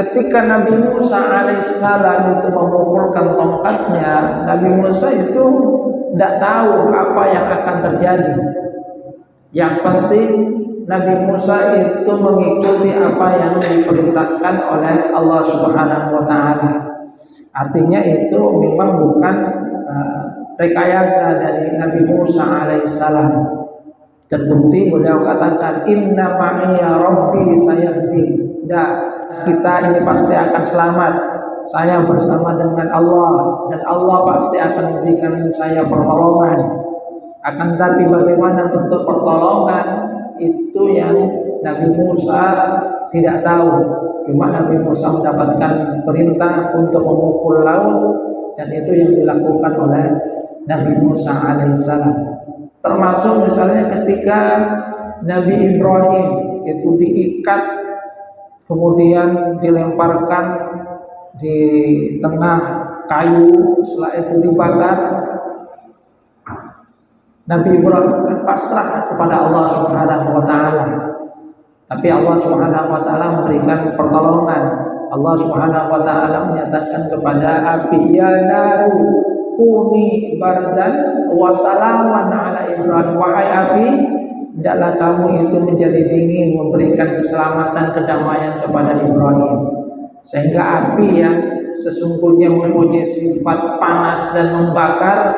ketika Nabi Musa alaihissalam itu memukulkan tongkatnya, Nabi Musa itu tidak tahu apa yang akan terjadi. Yang penting Nabi Musa itu mengikuti apa yang diperintahkan oleh Allah Subhanahu wa taala. Artinya itu memang bukan rekayasa dari Nabi Musa alaihissalam. Terbukti beliau katakan, inna ma'iya rabbi sayahdin. Kita ini pasti akan selamat. Saya bersama dengan Allah dan Allah pasti akan memberikan saya pertolongan. Akan tapi bagaimana bentuk pertolongan itu yang Nabi Musa tidak tahu. Cuma Nabi Musa mendapatkan perintah untuk memukul laut, dan itu yang dilakukan oleh Nabi Musa alaihissalam. Termasuk misalnya ketika Nabi Ibrahim itu diikat, kemudian dilemparkan di tengah kayu, setelah itu dibakar. Nabi Ibrahim kan pasrah kepada Allah Subhanahu wa taala. Tapi Allah Subhanahu wa taala memberikan pertolongan. Allah Subhanahu wa taala menyatakan kepada api, ya naru kuni bardan wa salaman ala Ibrahim. Wahai api, hendaklah kamu itu menjadi dingin, memberikan keselamatan, kedamaian kepada Ibrahim. Sehingga api yang sesungguhnya mempunyai sifat panas dan membakar,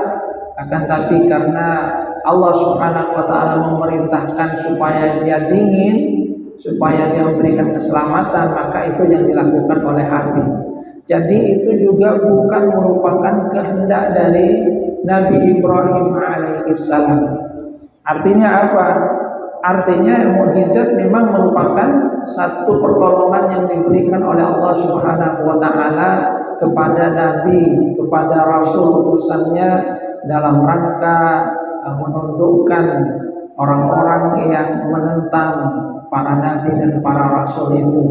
akan tapi karena Allah Subhanahu wa taala memerintahkan supaya dia dingin, supaya dia memberikan keselamatan, maka itu yang dilakukan oleh api. Jadi itu juga bukan merupakan kehendak dari Nabi Ibrahim alaihissalam. Artinya apa? Artinya mukjizat memang merupakan satu pertolongan yang diberikan oleh Allah Subhanahu wa taala kepada nabi, kepada rasul utusannya, dalam rangka menundukkan orang-orang yang menentang para nabi dan para rasul itu,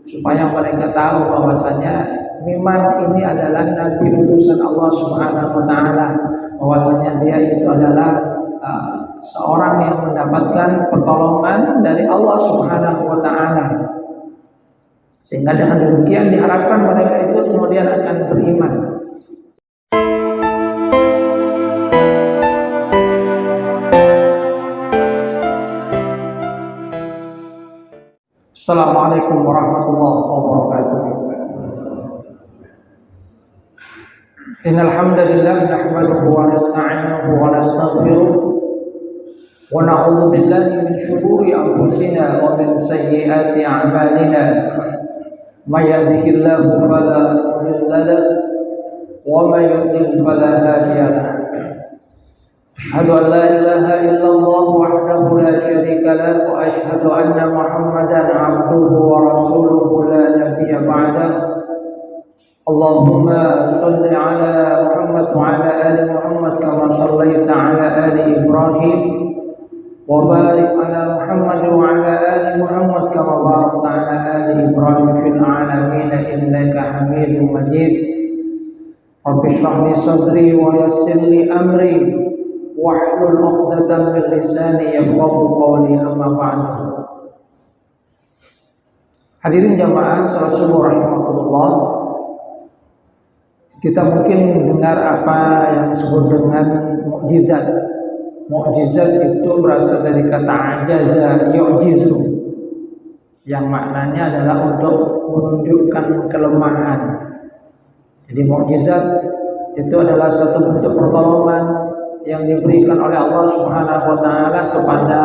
supaya mereka tahu bahwasanya memang ini adalah nabi utusan Allah Subhanahu wa taala, bahwasanya dia itu adalah seorang yang mendapatkan pertolongan dari Allah Subhanahu wa taala. Sehingga dengan demikian diharapkan mereka itu kemudian akan beriman. Assalamualaikum warahmatullahi wabarakatuh. Innal hamdalillah nahmaduhu wa nasta'inuhu wa nastaghfiruh wa na'udzu billahi min shururi anfusina wa min sayyiati a'malina. May yahdihillahu fala mudilla lahu wa may yudlil fala hadiya lahu. Asyhadu an la ilaha illallah wahdahu la syarika lahu wa asyhadu anna Muhammadan 'abduhu wa rasuluhu la nabiyya ba'dahu. Allahumma shalli 'ala Muhammad wa 'ala ali Muhammad kama shallaita 'ala ali Ibrahim wa barik 'ala Muhammad wa 'ala ali Muhammad kama barakta 'ala ali Ibrahim fil 'alamin innaka Hamidum Majid. Rabbi shrah li sadri wa yassir li amri wahlul 'uqdatam min lisani yafqahu qawli, amma ba'du. Hadirin jamaah salat subuh rahimakumullah. Kita mungkin mendengar apa yang disebut dengan mukjizat. Mukjizat itu berasal dari kata ajaza yu'jizu, yang maknanya adalah untuk menunjukkan kelemahan. Jadi mukjizat itu adalah satu bentuk pertolongan yang diberikan oleh Allah Subhanahu wa taala kepada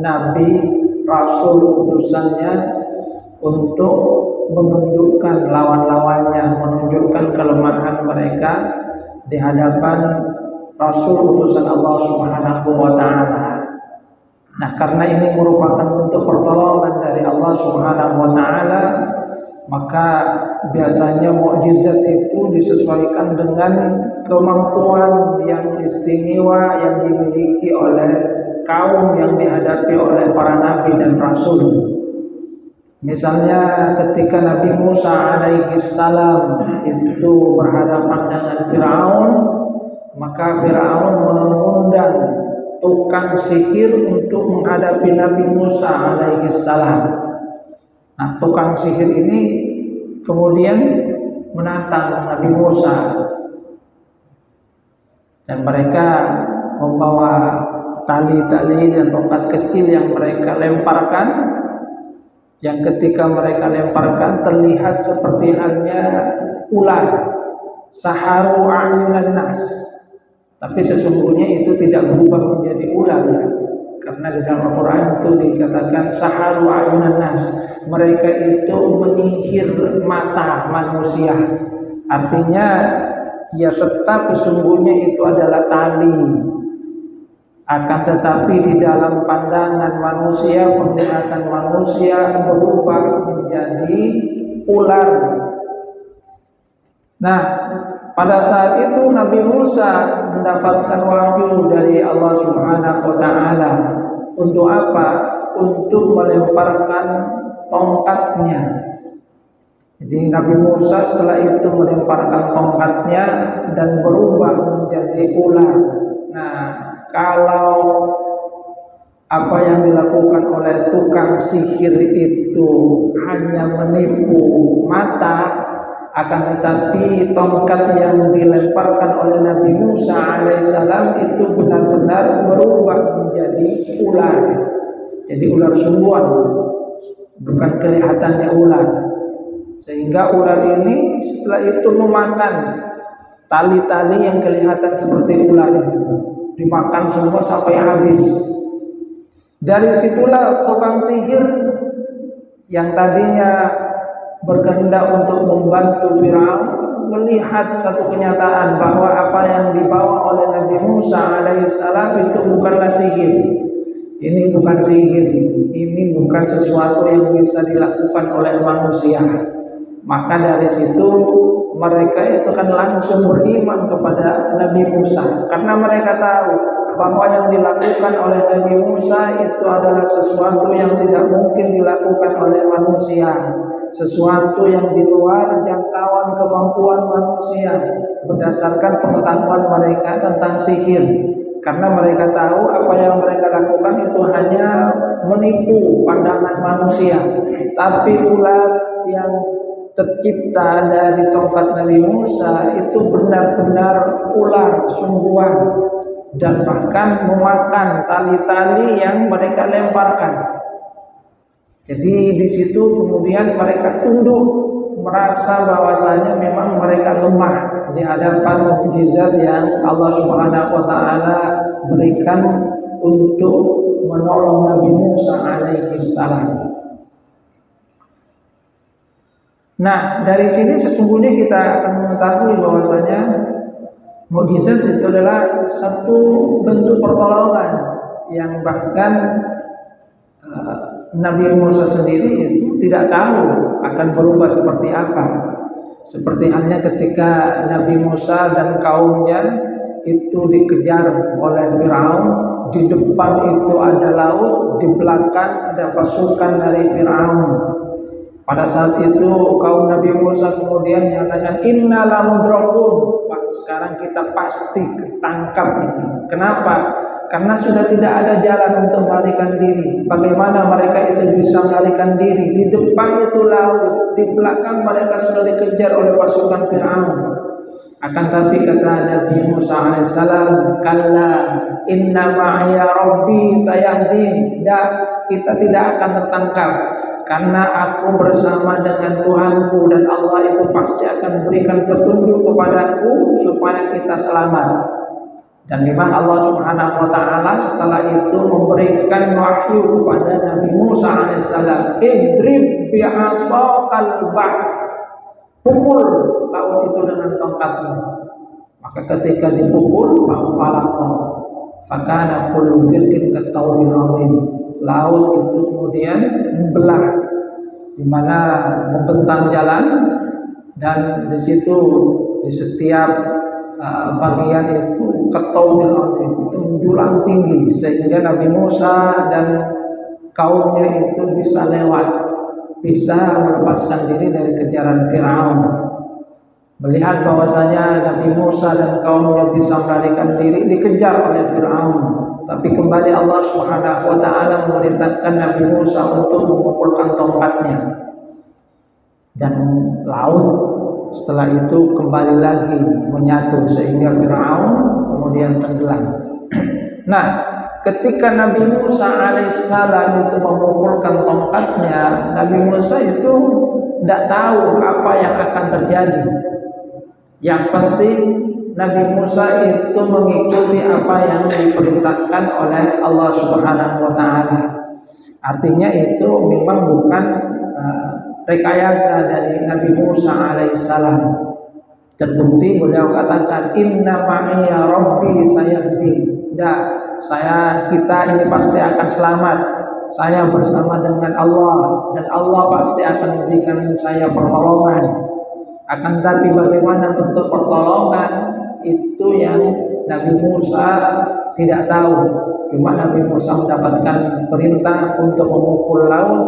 nabi, rasul utusannya untuk menunjukkan lawan-lawannya, menunjukkan kelemahan mereka di hadapan rasul utusan Allah Subhanahu wa taala. Nah, karena ini merupakan bentuk pertolongan dari Allah Subhanahu wa taala, maka biasanya mukjizat itu disesuaikan dengan kemampuan yang istimewa yang dimiliki oleh kaum yang dihadapi oleh para nabi dan rasul. Misalnya ketika Nabi Musa alaihissalam itu berhadapan dengan Firaun, maka Firaun mengundang tukang sihir untuk menghadapi Nabi Musa alaihissalam. Nah, tukang sihir ini kemudian menantang Nabi Musa, dan mereka membawa tali-tali dan tongkat kecil yang mereka lemparkan, yang ketika mereka lemparkan terlihat seperti halnya ular. Saharu a'yunan nas, tapi sesungguhnya itu tidak berubah menjadi ular ya. Karena di dalam Al-Quran itu dikatakan saharu a'yunan nas, mereka itu menyihir mata manusia. Artinya ya tetap sesungguhnya itu adalah tali, akan tetapi di dalam pandangan manusia, penglihatan manusia berubah menjadi ular. Nah, pada saat itu Nabi Musa mendapatkan wahyu dari Allah Subhanahu wa taala. Untuk apa? Untuk melemparkan tongkatnya. Jadi Nabi Musa setelah itu melemparkan tongkatnya dan berubah menjadi ular. Nah, kalau apa yang dilakukan oleh tukang sihir itu hanya menipu mata, akan tetapi tongkat yang dilemparkan oleh Nabi Musa alaihissalam itu benar-benar berubah menjadi ular. Jadi ular sungguhan, bukan kelihatannya ular. Sehingga ular ini setelah itu memakan tali-tali yang kelihatan seperti ular itu, dimakan semua sampai habis. Dari situlah tukang sihir yang tadinya berkehendak untuk membantu Firaun melihat satu kenyataan bahwa apa yang dibawa oleh Nabi Musa alaihissalam itu bukanlah sihir. Ini bukan sihir, ini bukan sesuatu yang bisa dilakukan oleh manusia. Maka dari situ mereka itu kan langsung beriman kepada Nabi Musa, karena mereka tahu bahwa yang dilakukan oleh Nabi Musa itu adalah sesuatu yang tidak mungkin dilakukan oleh manusia, sesuatu yang di luar jangkauan kemampuan manusia berdasarkan pengetahuan mereka tentang sihir. Karena mereka tahu apa yang mereka lakukan itu hanya menipu pandangan manusia. Tapi ular yang tercipta dari tongkat Nabi Musa itu benar-benar ular sungguhan, dan bahkan memakan tali-tali yang mereka lemparkan. Jadi di situ kemudian mereka tunduk, merasa bahwasanya memang mereka lemah di hadapan mukjizat yang Allah Subhanahu wa taala berikan untuk menolong Nabi Musa alaihi salam. Nah, dari sini sesungguhnya kita akan mengetahui bahwasanya mukjizat itu adalah satu bentuk pertolongan yang bahkan Nabi Musa sendiri itu tidak tahu akan berubah seperti apa. Seperti halnya ketika Nabi Musa dan kaumnya itu dikejar oleh Firaun, di depan itu ada laut, di belakang ada pasukan dari Firaun. Pada saat itu kaum Nabi Musa kemudian menyatakan inna lamudrakun. Wah, sekarang kita pasti ketangkap ini. Kenapa? Karena sudah tidak ada jalan untuk melarikan diri. Bagaimana mereka itu bisa melarikan diri? Di depan itu laut, di belakang mereka sudah dikejar oleh pasukan Fir'aun. Akan tapi kata Nabi Musa alaihissalam, kalla inna ma'ya rabbi sayahdin. Kita tidak akan tertangkap, karena aku bersama dengan Tuhanku, dan Allah itu pasti akan berikan petunjuk kepadaku supaya kita selamat. Dan memang Allah Subhanahu wa taala setelah itu memberikan wahyu kepada Nabi Musa alaihissalam, idrib bi'asaqal bahr, pukul laut itu dengan tongkatmu. Maka ketika dipukul, falaqa fakana kullu firqin kattawdil azim, laut itu kemudian membelah, di mana membentang jalan, dan di situ di setiap bagian itu ketawdil azim, itu menjulang tinggi, sehingga Nabi Musa dan kaumnya itu bisa lewat, bisa melepaskan diri dari kejaran Firaun. Melihat bahwasanya Nabi Musa dan kaumnya bisa melarikan diri, dikejar oleh Firaun. Tapi kembali Allah Subhanahu wa taala memerintahkan Nabi Musa untuk mengumpulkan tongkatnya. dan laut setelah itu kembali lagi menyatu sehingga Firaun kemudian tenggelam. Nah, ketika Nabi Musa alaihissalam itu memukulkan tongkatnya, Nabi Musa itu tidak tahu apa yang akan terjadi. Yang penting Nabi Musa itu mengikuti apa yang diperintahkan oleh Allah Subhanahu wa taala. Artinya itu memang bukan rekayasa dari Nabi Musa alaihissalam. Terbukti beliau katakan, inna ma'iya rabbi sayahdi. Kita ini pasti akan selamat. Saya bersama dengan Allah dan Allah pasti akan memberikan saya pertolongan. Akan tapi bagaimana bentuk pertolongan itu yang Nabi Musa tidak tahu. Cuma Nabi Musa mendapatkan perintah untuk memukul laut,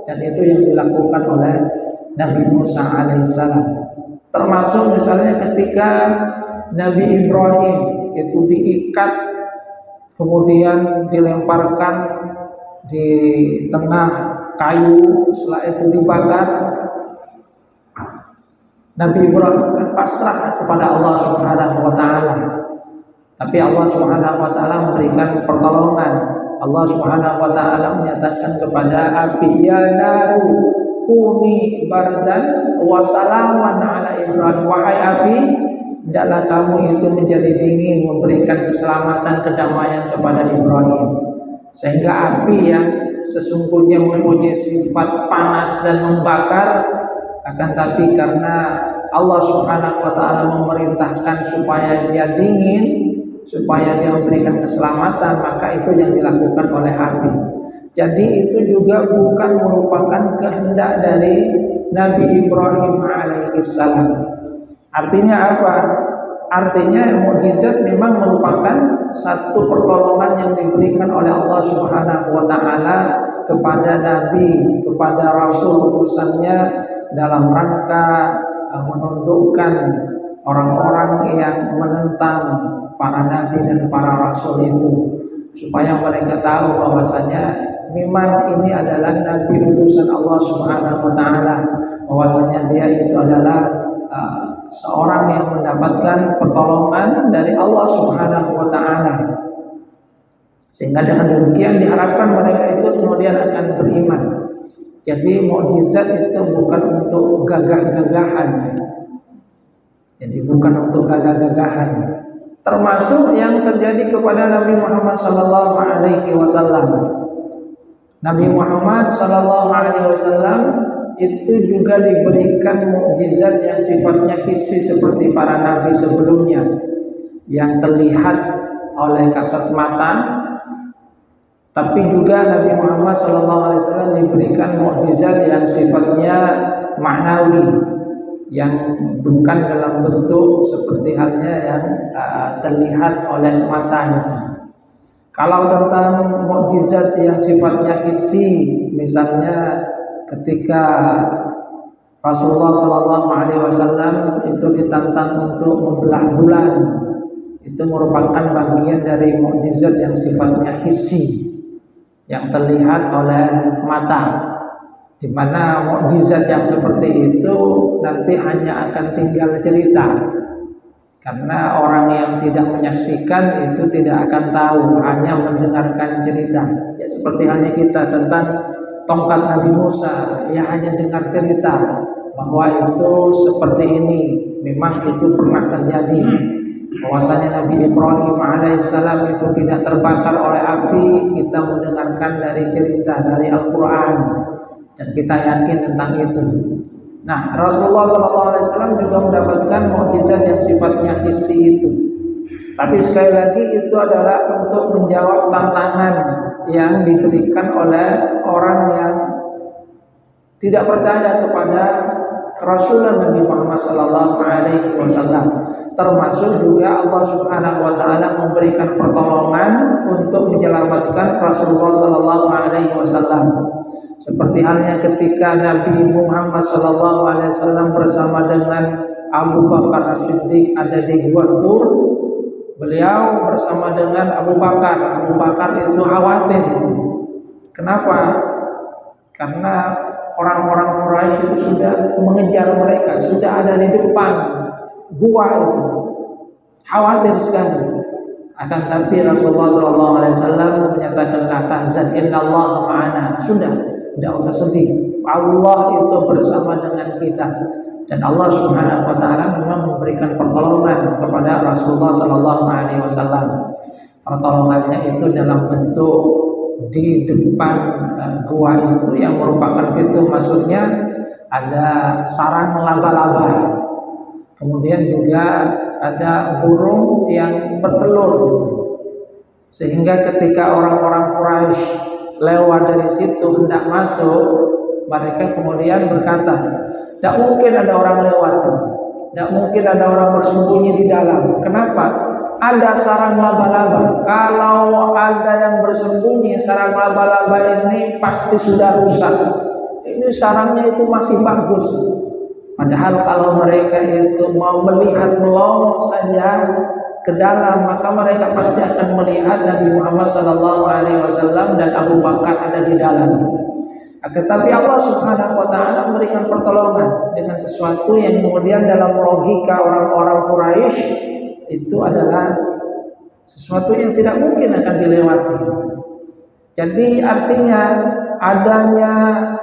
dan itu yang dilakukan oleh Nabi Musa alaihissalam. Termasuk misalnya ketika Nabi Ibrahim itu diikat kemudian dilemparkan di tengah kayu, setelah itu dibakar. Nabi Ibrahim kan pasrah kepada Allah Subhanahu wa taala. Tapi Allah Subhanahu wa taala memberikan pertolongan. Allah Subhanahu wa taala menyatakan kepada api, ya naru kuni bardan wa salaman ala Ibrahim. Wahai api, hendaklah kamu itu menjadi dingin, memberikan keselamatan, kedamaian kepada Ibrahim. Sehingga api yang sesungguhnya mempunyai sifat panas dan membakar, akan tapi karena Allah Subhanahu wa taala memerintahkan supaya dia dingin, supaya dia memberikan keselamatan, maka itu yang dilakukan oleh api. Jadi itu juga bukan merupakan kehendak dari Nabi Ibrahim alaihissalam. Artinya apa? Artinya mukjizat memang merupakan satu pertolongan yang diberikan oleh Allah Subhanahu wa taala kepada nabi, kepada rasul utusannya dalam rangka menundukkan orang-orang yang menentang para nabi dan para rasul itu, supaya mereka tahu bahwasanya memang ini adalah nabi utusan Allah Subhanahu wa taala, bahwasanya dia itu adalah seorang yang mendapatkan pertolongan dari Allah Subhanahu wa taala. Sehingga dengan demikian diharapkan mereka itu kemudian akan beriman. Jadi mukjizat itu bukan untuk gagah-gagahan. Jadi bukan untuk gagah-gagahan. Termasuk yang terjadi kepada Nabi Muhammad sallallahu alaihi wasallam. Nabi Muhammad sallallahu alaihi wasallam itu juga diberikan mukjizat yang sifatnya hissi seperti para nabi sebelumnya, yang terlihat oleh kasat mata. Tapi juga Nabi Muhammad SAW diberikan mukjizat yang sifatnya maknawi, yang bukan dalam bentuk seperti halnya yang terlihat oleh mata itu. Kalau tentang mukjizat yang sifatnya hissi, misalnya ketika Rasulullah SAW itu ditantang untuk membelah bulan, itu merupakan bagian dari mukjizat yang sifatnya hissi, yang terlihat oleh mata, di mana mukjizat yang seperti itu nanti hanya akan tinggal cerita, karena orang yang tidak menyaksikan itu tidak akan tahu, hanya mendengarkan cerita. Ya seperti halnya kita tentang tongkat Nabi Musa, ya hanya dengar cerita bahwa itu seperti ini, memang itu pernah terjadi. Bahwasanya Nabi Ibrahim alaihissalam itu tidak terbakar oleh api, kita mendengarkan dari cerita dari Al-Quran, dan kita yakin tentang itu. Nah, Rasulullah SAW juga mendapatkan mukjizat yang sifatnya hissi itu. Tapi sekali lagi itu adalah untuk menjawab tantangan yang diberikan oleh orang yang tidak percaya kepada Rasulullah Nabi Muhammad SAW. Termasuk juga Allah Subhanahu wa taala memberikan pertolongan untuk menyelamatkan Rasulullah sallallahu alaihi wasallam. Seperti halnya ketika Nabi Muhammad sallallahu alaihi wasallam bersama dengan Abu Bakar As-Siddiq ada di Gua Thur, beliau bersama dengan Abu Bakar. Abu Bakar itu khawatir itu. Kenapa? Karena orang-orang Quraisy itu sudah mengejar mereka, sudah ada di depan gua itu. Khawatir sekali. Akan tapi Rasulullah SAW menyatakan la tahzan innallaha ma'ana. Sudah, tidak usah sedih. Allah itu bersama dengan kita. Dan Allah Subhanahu wa taala memang memberikan pertolongan kepada Rasulullah SAW. Pertolongannya itu dalam bentuk di depan gua itu yang merupakan pintu masuknya ada sarang laba-laba. Kemudian juga ada burung yang bertelur, sehingga ketika orang-orang Quraisy lewat dari situ hendak masuk, mereka kemudian berkata, tidak mungkin ada orang lewat, tidak mungkin ada orang bersembunyi di dalam. Kenapa? Ada sarang laba-laba. Kalau ada yang bersembunyi, sarang laba-laba ini pasti sudah rusak. Ini sarangnya itu masih bagus. Padahal kalau mereka itu mau melihat melongok saja ke dalam, maka mereka pasti akan melihat Nabi Muhammad SAW dan Abu Bakar ada di dalam. Tetapi Allah Subhanahu wa taala memberikan pertolongan dengan sesuatu yang kemudian dalam logika orang-orang Quraisy itu adalah sesuatu yang tidak mungkin akan dilewati. Jadi artinya adanya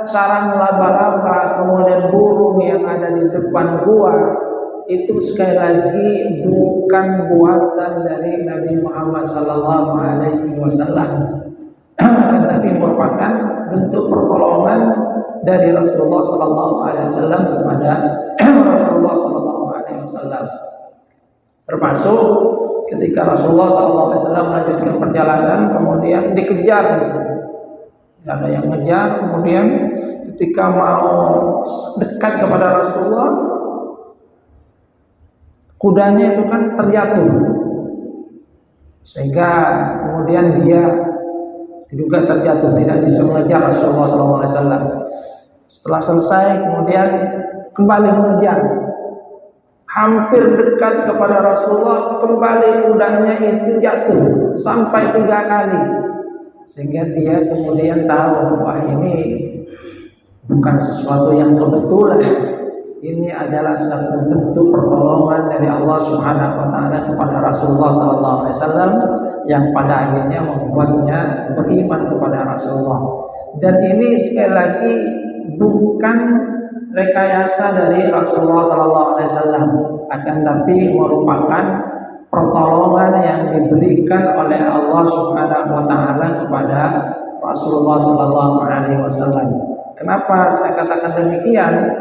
sarang laba-laba kemudian burung yang ada di depan gua itu sekali lagi bukan buatan dari Nabi Muhammad SAW, tetapi merupakan bentuk pertolongan dari Rasulullah SAW kepada Rasulullah SAW. Termasuk ketika Rasulullah SAW melanjutkan perjalanan kemudian dikejar gitu. Ada yang ngejar, kemudian ketika mau dekat kepada Rasulullah, kudanya itu kan terjatuh, sehingga kemudian dia juga terjatuh, tidak bisa mengejar Rasulullah SAW. Setelah selesai, kemudian kembali mengejar, hampir dekat kepada Rasulullah, kembali kudanya itu jatuh sampai 3 kali. Sehingga dia kemudian tahu, wah ini bukan sesuatu yang kebetulan. Ini adalah satu bentuk pertolongan dari Allah Subhanahu wa taala kepada Rasulullah SAW yang pada akhirnya membuatnya beriman kepada Rasulullah. Dan ini sekali lagi bukan rekayasa dari Rasulullah SAW, akan tapi merupakan pertolongan yang diberikan oleh Allah Subhanahu wa taala kepada Rasulullah SAW. Kenapa saya katakan demikian?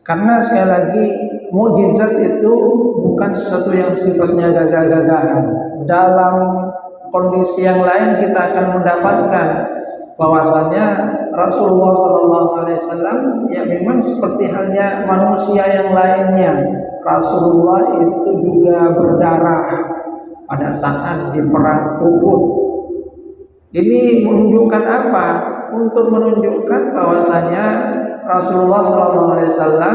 Karena sekali lagi mukjizat itu bukan sesuatu yang sifatnya gagah-gagahan. Dalam kondisi yang lain kita akan mendapatkan bahwasanya Rasulullah SAW ya memang seperti halnya manusia yang lainnya. Rasulullah itu juga berdarah pada saat di perang Uhud. Ini menunjukkan apa? Untuk menunjukkan bahwasanya Rasulullah SAW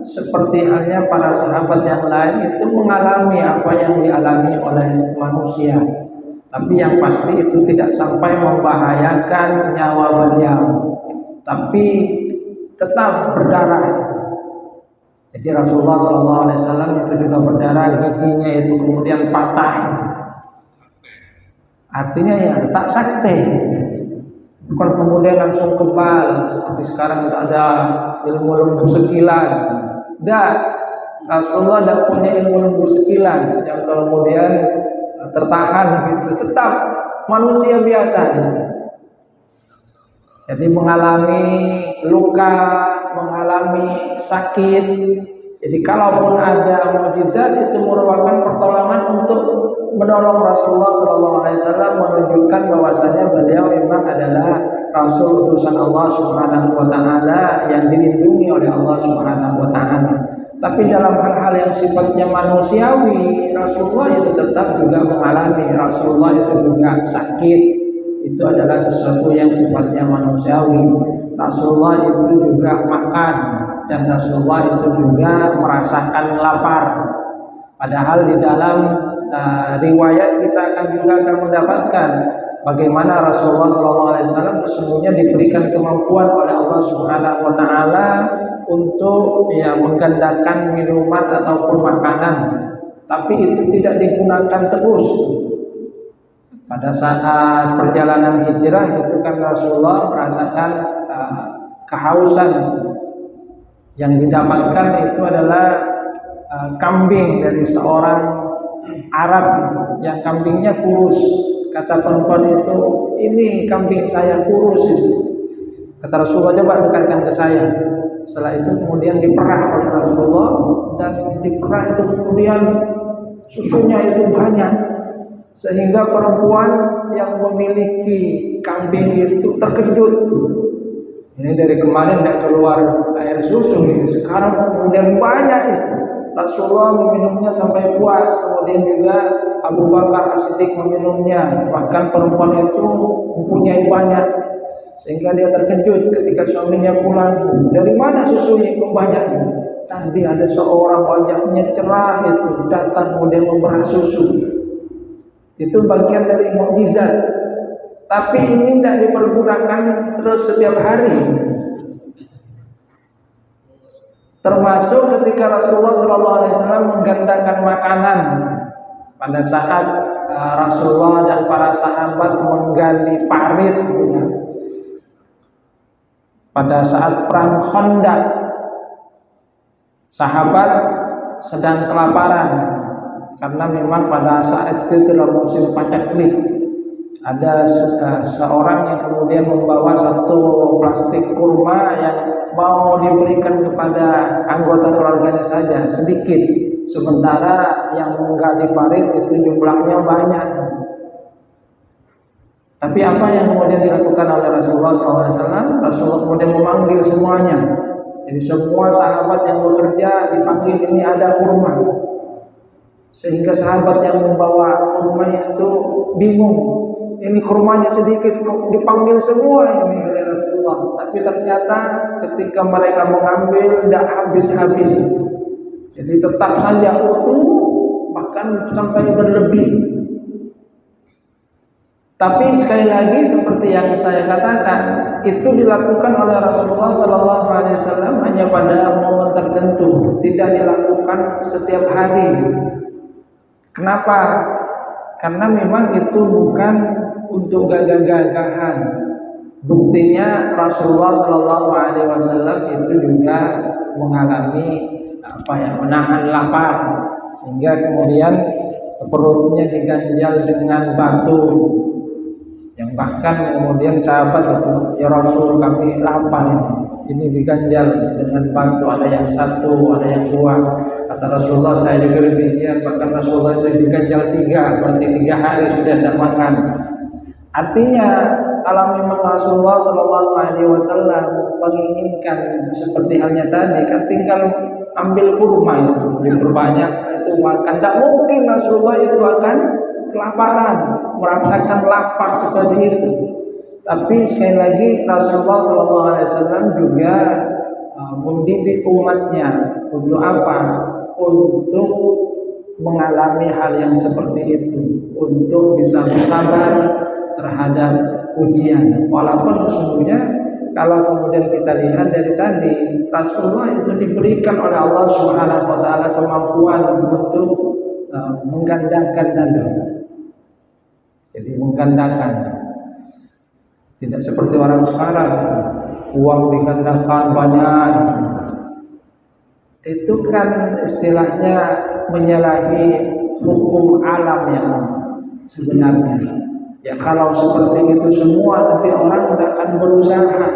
seperti halnya para sahabat yang lain itu mengalami apa yang dialami oleh manusia. Tapi yang pasti itu tidak sampai membahayakan nyawa beliau, tapi tetap berdarah. Jadi Rasulullah SAW itu juga berdarah, giginya itu kemudian patah. Artinya ya tak sakti, bukan kemudian langsung kebal seperti sekarang ada ilmu lembu sekilan. Dan Rasulullah tidak punya ilmu lembu sekilan yang kemudian tertahan gitu, tetap manusia biasa. Jadi mengalami luka, mengalami sakit. Jadi kalaupun ada mukjizat itu merupakan pertolongan untuk menolong Rasulullah SAW, menunjukkan bahwasanya beliau memang adalah Rasul utusan Allah Subhanahu wa taala yang dilindungi oleh Allah Subhanahu wa taala. Tapi dalam hal-hal yang sifatnya manusiawi, Rasulullah itu tetap juga mengalami, Rasulullah itu juga sakit. Itu adalah sesuatu yang sifatnya manusiawi. Rasulullah itu juga makan, dan Rasulullah itu juga merasakan lapar. Padahal di dalam riwayat kita akan mendapatkan bagaimana Rasulullah SAW sesungguhnya diberikan kemampuan oleh Allah Subhanahu wa taala untuk menggandakan minuman ataupun makanan, tapi itu tidak digunakan terus. Pada saat perjalanan hijrah itu kan Rasulullah merasakan kehausan. Yang didapatkan itu adalah kambing dari seorang Arab yang kambingnya kurus. Kata perempuan itu, ini kambing saya kurus itu. Kata Rasulullah, coba dekatkan ke saya. Setelah itu kemudian diperah oleh Rasulullah, dan diperah itu kemudian susunya itu banyak, sehingga perempuan yang memiliki kambing itu terkejut. Ini dari kemarin tidak keluar air susu, ini sekarang kemudian banyak itu. Rasulullah meminumnya sampai puas, kemudian juga Abu Bakar As-Siddiq meminumnya, bahkan perempuan itu mempunyai banyak, sehingga dia terkejut ketika suaminya pulang. Dari mana susunya banyak? Tadi ada seorang wajahnya cerah itu datang kemudian memperah susu. Itu bagian dari mukjizat. Tapi ini tidak dipergunakan terus setiap hari. Termasuk ketika Rasulullah SAW menggandakan makanan pada saat Rasulullah dan para sahabat menggali parit, pada saat perang Khandaq, sahabat sedang kelaparan karena memang pada saat itu adalah musim paceklik. Ada seorang yang kemudian membawa satu plastik kurma yang mau diberikan kepada anggota keluarganya saja, sedikit, sementara yang menggali parit itu jumlahnya banyak. Tapi apa yang kemudian dilakukan oleh Rasulullah SAW? Rasulullah kemudian memanggil semuanya. Jadi semua sahabat yang bekerja dipanggil, ini ada kurma. Sehingga sahabat yang membawa kurma itu bingung. Ini kurmanya sedikit, kok dipanggil semua ini oleh Rasulullah. Tapi ternyata ketika mereka mengambil tidak habis-habis. Jadi tetap saja utuh, bahkan sampai berlebih. Tapi sekali lagi seperti yang saya katakan, itu dilakukan oleh Rasulullah SAW hanya pada momen tertentu, tidak dilakukan setiap hari. Kenapa? Karena memang itu bukan untuk gagah-gagahan. Buktinya Rasulullah SAW itu juga mengalami menahan lapar, sehingga kemudian perutnya diganjal dengan batu. Yang bahkan kemudian sahabat itu, ya Rasul, kami lapar ini diganjal dengan batu, ada yang satu, ada yang dua. Kata Rasulullah, saya juga demikian, bahkan Rasulullah itu diganjal 3, berarti 3 hari sudah tidak makan. Artinya kalau memang Rasulullah SAW menginginkan seperti halnya tadi, kan tinggal ambil kurma itu, diperbanyak, setelah itu makan. Tidak mungkin Rasulullah itu akan kelaparan, merasakan lapar seperti itu. Tapi sekali lagi Rasulullah SAW juga mendidik umatnya untuk apa? Untuk mengalami hal yang seperti itu, untuk bisa bersabar terhadap ujian. Walaupun sesungguhnya kalau kemudian kita lihat dari tadi, Rasulullah itu diberikan oleh Allah Subhanahu wa taala kemampuan untuk menggandakan tadi. Jadi menggandakan. Tidak seperti orang sekarang, uang digandakan banyak. Itu kan istilahnya menyalahi hukum alam yang sebenarnya. Ya kalau seperti itu semua nanti orang tidak akan berusaha.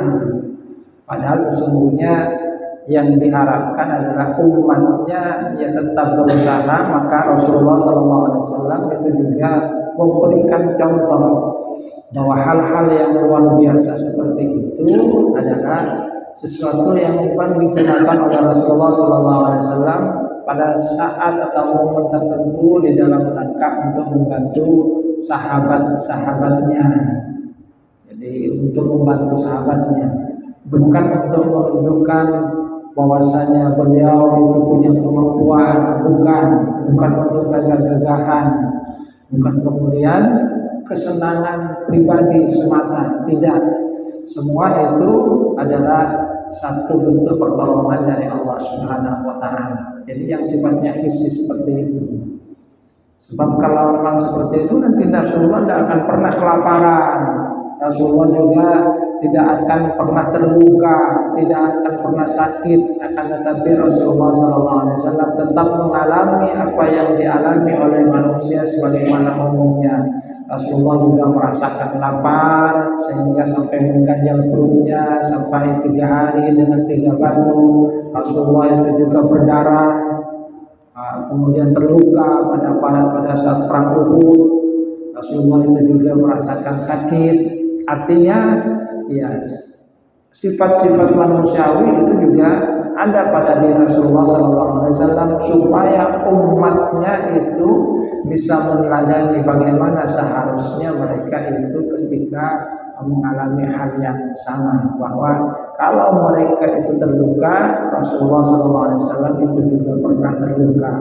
Padahal sesungguhnya yang diharapkan adalah umatnya ya tetap berusaha. Maka Rasulullah SAW itu juga memberikan contoh bahwa hal-hal yang luar biasa seperti itu adalah sesuatu yang bukan digunakan oleh Rasulullah SAW pada saat atau momen tertentu di dalam rangka untuk membantu sahabat-sahabatnya. Jadi untuk membantu sahabatnya, bukan untuk menunjukkan bahwasanya beliau itu punya kemampuan, bukan untuk gagah-gagahan, bukan kemudian kesenangan pribadi semata, tidak. Semua itu adalah satu bentuk pertolongan dari Allah Subhanahu wa taala. Jadi yang sifatnya hissi seperti itu. Sebab kalau memang seperti itu nanti Rasulullah tidak akan pernah kelaparan. Rasulullah juga tidak akan pernah terluka, tidak akan pernah sakit. Akan tetapi Rasulullah SAW tetap mengalami apa yang dialami oleh manusia sebagaimana umumnya. Rasulullah juga merasakan lapar sehingga sampai mengganjal perutnya sampai 3 hari dengan 3 batu. Rasulullah itu juga berdarah, kemudian terluka pada saat perang Uhud. Rasulullah itu juga merasakan sakit. Artinya ya sifat-sifat manusiawi itu juga ada pada diri Rasulullah SAW supaya umatnya itu bisa meneladani bagaimana seharusnya mereka itu ketika mengalami hal yang sama, bahwa kalau mereka itu terluka, Rasulullah SAW itu juga pernah terluka.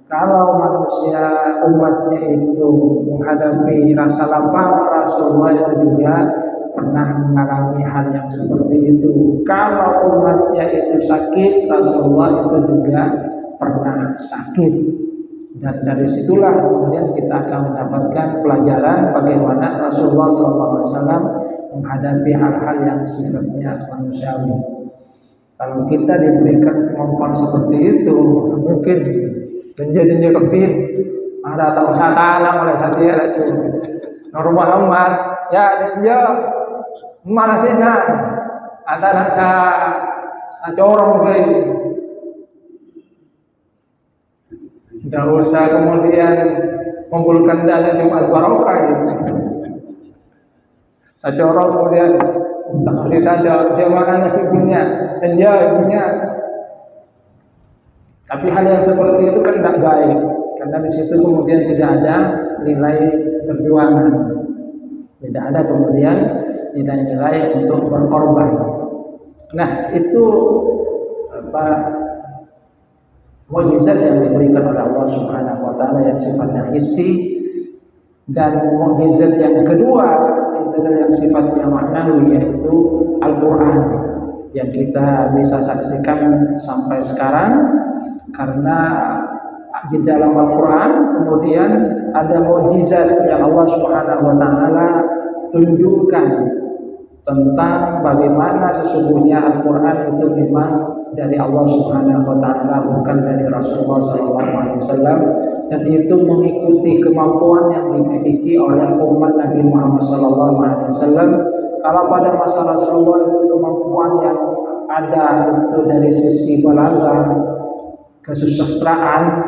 Kalau manusia umatnya itu menghadapi rasa lapar, Rasulullah itu juga pernah mengalami hal yang seperti itu. Kalau umatnya itu sakit, Rasulullah itu juga pernah sakit. Dan dari situlah kemudian kita akan mendapatkan pelajaran bagaimana Rasulullah SAW menghadapi hal-hal yang sifatnya manusiawi. Kalau kita diberikan kemampuan seperti itu, mungkin janji-janji kebin ada tahu satana mulai satia itu Nur Muhammad ya dia mana senang ada nak sa corong ke tidak usah kemudian mengumpulkan dana Jumat Barokah ya. Sa corong kemudian tak cerita dia mana ibunya dan dia ibunya. Tapi hal yang seperti itu kan tidak baik, karena di situ kemudian tidak ada nilai perjuangan, tidak ada kemudian nilai-nilai untuk berkorban. Nah itu mukjizat yang diberikan oleh Allah Subhanahu Wa Taala yang sifatnya hissi, dan mukjizat yang kedua itu adalah yang sifatnya maknawi, yaitu Al-Quran yang kita bisa saksikan sampai sekarang. Karena di dalam Al-Quran kemudian ada mukjizat yang Allah Subhanahu Wa Taala tunjukkan tentang bagaimana sesungguhnya Al-Quran itu memang dari Allah Subhanahu Wa Taala, bukan dari Rasulullah SAW, dan itu mengikuti kemampuan yang dimiliki oleh umat Nabi Muhammad SAW. Kalau pada masa Rasulullah itu kemampuan yang ada itu dari sisi balaghah, kesusastraan,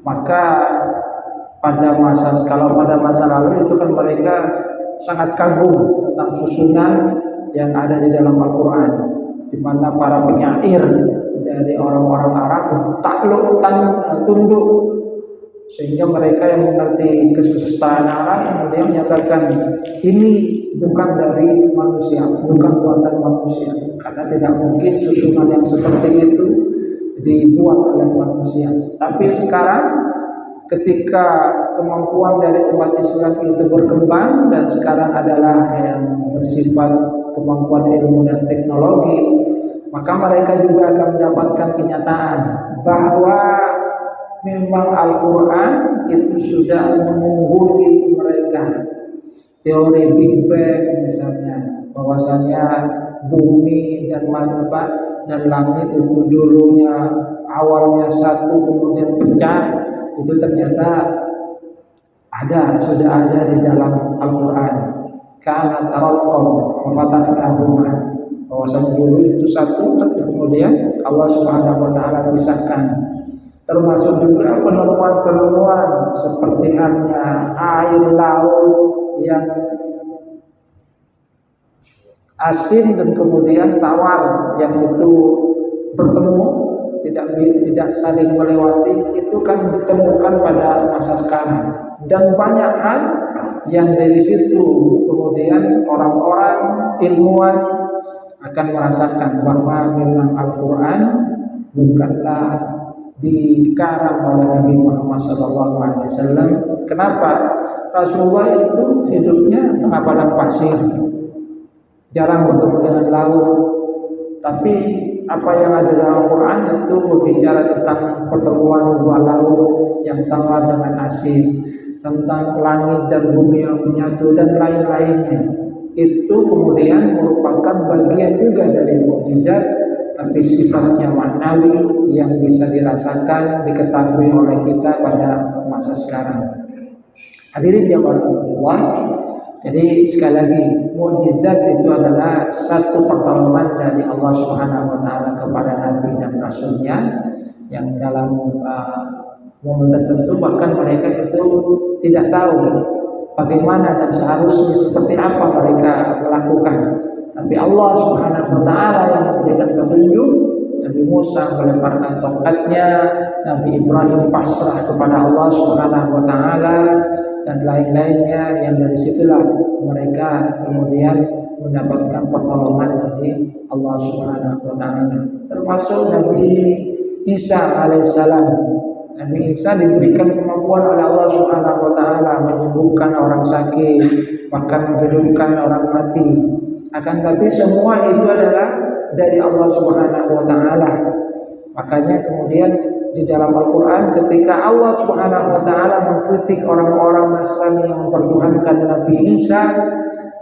maka kalau pada masa lalu itu kan mereka sangat kagum tentang susunan yang ada di dalam Al-Quran, di mana para penyair dari orang-orang Arab takluk tunduk, sehingga mereka yang mengerti kesusastraan Arab kemudian menyatakan ini bukan dari manusia, bukan buatan manusia, karena tidak mungkin susunan yang seperti itu dibuat oleh manusia. Tapi sekarang ketika kemampuan dari umat Islam itu berkembang dan sekarang adalah yang bersifat kemampuan ilmu dan teknologi, maka mereka juga akan mendapatkan kenyataan bahwa memang Al-Quran itu sudah mengungguli mereka. Teori Big Bang misalnya, bahwasanya bumi dan dan langit itu dulunya awalnya satu kemudian pecah, itu ternyata sudah ada di dalam Al-Quran. Kana taratqam wa fatahna, bahwasanya dulu itu satu tapi kemudian Allah Subhanahu Wa Taala pisahkan. Termasuk juga penemuan-penemuan seperti halnya air laut yang asin dan kemudian tawar yang itu bertemu tidak saling melewati, itu kan ditemukan pada masa sekarang. Dan banyak hal yang dari situ kemudian orang-orang ilmuwan akan merasakan bahwa memang Al-Quran bukanlah dikarang oleh Nabi Muhammad SAW. Kenapa? Rasulullah itu hidupnya tengah padang pasir, jarang bertemu dengan laut. Tapi apa yang ada dalam Quran itu berbicara tentang pertemuan dua laut yang tawar dengan asin, tentang langit dan bumi yang menyatu dan lain-lainnya. Itu kemudian merupakan bagian juga dari mukjizat, tapi sifatnya maknawi yang bisa dirasakan, diketahui oleh kita pada masa sekarang. Hadirin jamaah Allah, jadi sekali lagi mukjizat itu adalah satu pertolongan dari Allah Subhanahu wa taala kepada nabi dan rasulnya yang dalam momen tertentu bahkan mereka itu tidak tahu bagaimana dan seharusnya seperti apa mereka melakukan. Tapi Allah Subhanahu wa taala yang memberikan petunjuk. Nabi Musa melemparkan tongkatnya, Nabi Ibrahim pasrah kepada Allah Subhanahu wa taala dan lain-lainnya, yang dari situlah mereka kemudian mendapatkan pertolongan dari Allah Subhanahu wa taala. Termasuk Nabi Isa alaihissalam. Nabi Isa diberikan kemampuan oleh Allah Subhanahu wa taala menyembuhkan orang sakit, bahkan menghidupkan orang mati. Akan tapi semua itu adalah dari Allah Subhanahu wa taala. Makanya kemudian di dalam Al-Qur'an ketika Allah Subhanahu wa taala mengkritik orang-orang Nasrani yang mempertuhankan Nabi Isa,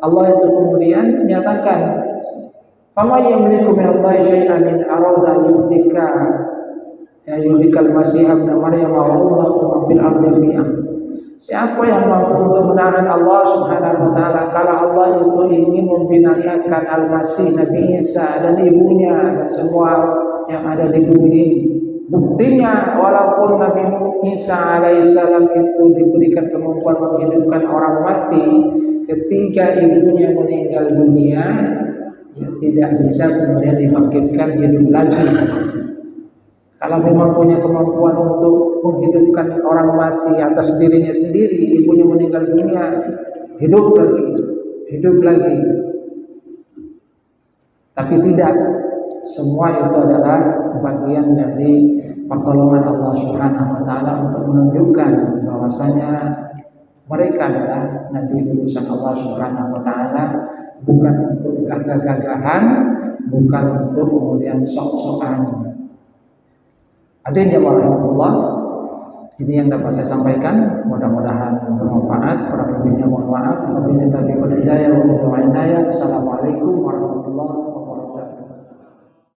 Allah itu kemudian menyatakan, "Fama yamliku minallahi syai'an in arada yuhlikal Masih ibn Maryam wa ummuhu fil ardi jami'an." Siapa yang mampu untuk menahan Allah Subhanahu wa taala kalau Allah itu ingin membinasakan Al-Masih Nabi Isa dan ibunya dan semua yang ada di bumi ini? Buktinya walaupun Nabi Isa alaihissalam itu diberikan kemampuan menghidupkan orang mati, ketika ibunya meninggal dunia, ya tidak bisa kemudian dibangkitkan hidup lagi. Kalau memang punya kemampuan untuk menghidupkan orang mati atas dirinya sendiri, ibunya meninggal dunia, hidup lagi. Tapi tidak, semua itu adalah bagian dari pertolongan Allah Subhanahu wa taala untuk menunjukkan bahwasanya mereka adalah nabi utusan Allah Subhanahu wa taala, bukan untuk gagah-gagahan, bukan untuk kemudian sok-sokan. Hadirin Allah, ini yang dapat saya sampaikan. Mudah-mudahan bermanfaat. Kurang lebihnya mohon maaf. Wabillahi taufiq wal hidayah. Assalamualaikum warahmatullahi wabarakatuh.